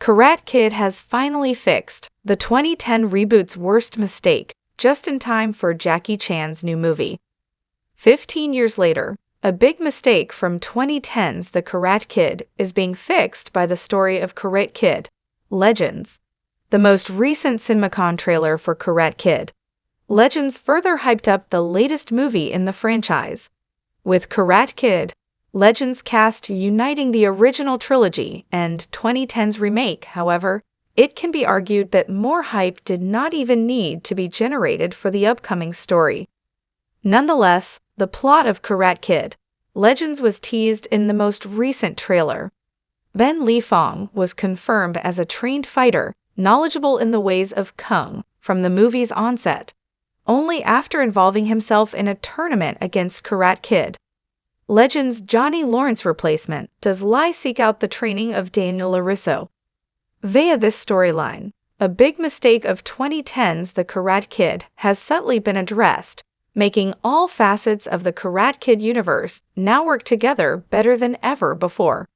Karate Kid has finally fixed the 2010 reboot's worst mistake, just in time for Jackie Chan's new movie. 15 years later, a big mistake from 2010's The Karate Kid is being fixed by the story of Karate Kid, Legends, the most recent CinemaCon trailer for Karate Kid. Legends further hyped up the latest movie in the franchise. With Karate Kid, Legends cast uniting the original trilogy and 2010's remake, however, it can be argued that more hype did not even need to be generated for the upcoming story. Nonetheless, the plot of Karate Kid, Legends was teased in the most recent trailer. Ben Li Fong was confirmed as a trained fighter, knowledgeable in the ways of Kung, from the movie's onset, only after involving himself in a tournament against Karate Kid. Legends' Johnny Lawrence replacement does Lai seek out the training of Daniel LaRusso. Via this storyline, a big mistake of 2010's The Karate Kid has subtly been addressed, making all facets of the Karate Kid universe now work together better than ever before.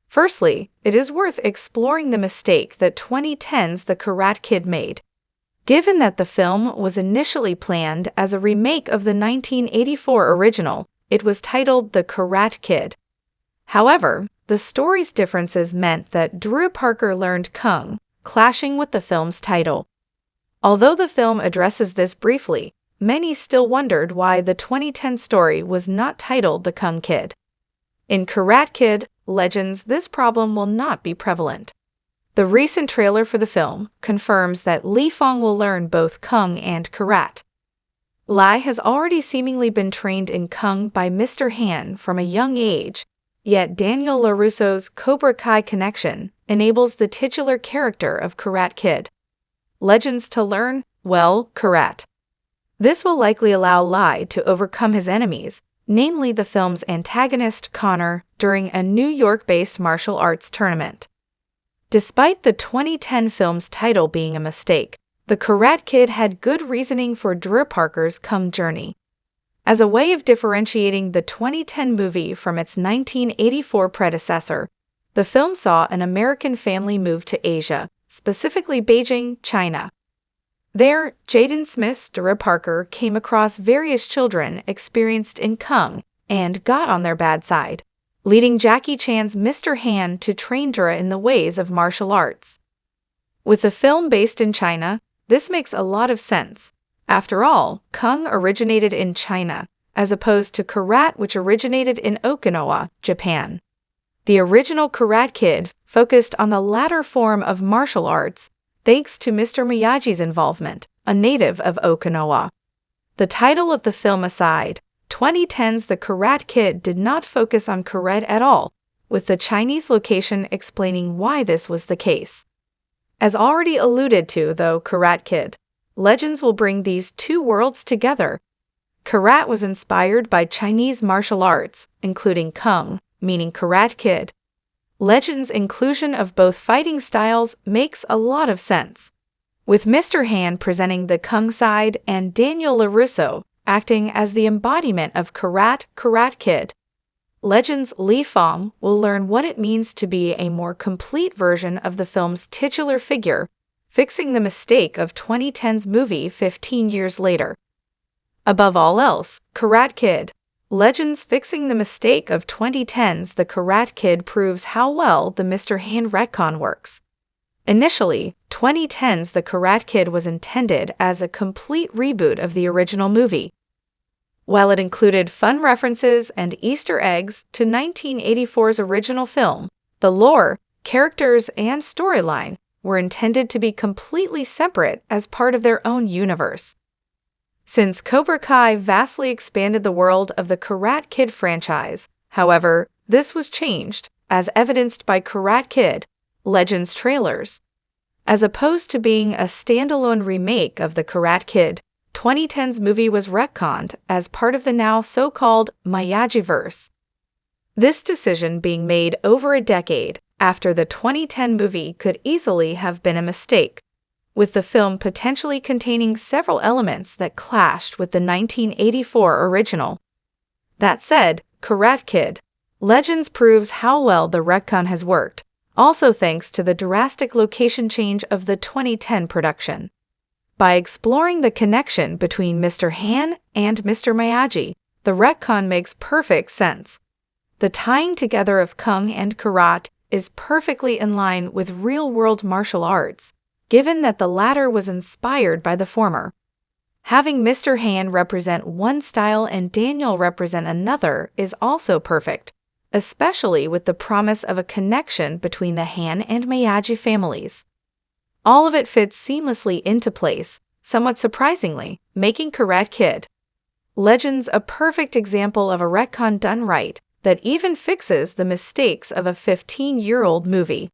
Firstly, it is worth exploring the mistake that 2010's The Karate Kid made. Given that the film was initially planned as a remake of the 1984 original, it was titled The Karate Kid. However, the story's differences meant that Drew Parker learned Kung, clashing with the film's title. Although the film addresses this briefly, many still wondered why the 2010 story was not titled The Kung Kid. In Karate Kid, Legends, this problem will not be prevalent. The recent trailer for the film confirms that Li Fong will learn both Kung and Karate. Lai has already seemingly been trained in Kung by Mr. Han from a young age, yet Daniel LaRusso's Cobra Kai connection enables the titular character of Karate Kid, Legends, to learn, well, karate. This will likely allow Lai to overcome his enemies, namely the film's antagonist Connor, during a New York-based martial arts tournament. Despite the 2010 film's title being a mistake, The Karate Kid had good reasoning for Drew Parker's Kung journey. As a way of differentiating the 2010 movie from its 1984 predecessor, the film saw an American family move to Asia, specifically Beijing, China. There, Jaden Smith's Drew Parker came across various children experienced in Kung and got on their bad side, leading Jackie Chan's Mr. Han to train Drew in the ways of martial arts. With the film based in China, this makes a lot of sense. After all, Kung originated in China, as opposed to Karate, which originated in Okinawa, Japan. The original Karate Kid focused on the latter form of martial arts, thanks to Mr. Miyagi's involvement, a native of Okinawa. The title of the film aside, 2010's The Karate Kid did not focus on karate at all, with the Chinese location explaining why this was the case. As already alluded to, though, Karate Kid, Legends will bring these two worlds together. Karate was inspired by Chinese martial arts, including Kung, meaning Karate Kid. Legends' inclusion of both fighting styles makes a lot of sense, with Mr. Han presenting the Kung side and Daniel LaRusso acting as the embodiment of Karate Kid. Legends' Li Fong will learn what it means to be a more complete version of the film's titular figure, fixing the mistake of 2010's movie 15 years later. Above all else, Karate Kid, Legends fixing the mistake of 2010's The Karate Kid proves how well the Mr. Han retcon works. Initially, 2010's The Karate Kid was intended as a complete reboot of the original movie. While it included fun references and Easter eggs to 1984's original film, the lore, characters, and storyline were intended to be completely separate as part of their own universe. Since Cobra Kai vastly expanded the world of the Karate Kid franchise, however, this was changed, as evidenced by Karate Kid, Legends trailers. As opposed to being a standalone remake of the Karate Kid, 2010's movie was retconned as part of the now so-called Miyagi-verse. This decision being made over a decade after the 2010 movie could easily have been a mistake, with the film potentially containing several elements that clashed with the 1984 original. That said, Karate Kid, Legends proves how well the retcon has worked, also thanks to the drastic location change of the 2010 production. By exploring the connection between Mr. Han and Mr. Miyagi, the retcon makes perfect sense. The tying together of Kung and Karate is perfectly in line with real-world martial arts, given that the latter was inspired by the former. Having Mr. Han represent one style and Daniel represent another is also perfect, especially with the promise of a connection between the Han and Miyagi families. All of it fits seamlessly into place, somewhat surprisingly, making Karate Kid Legends a perfect example of a retcon done right that even fixes the mistakes of a 15-year-old movie.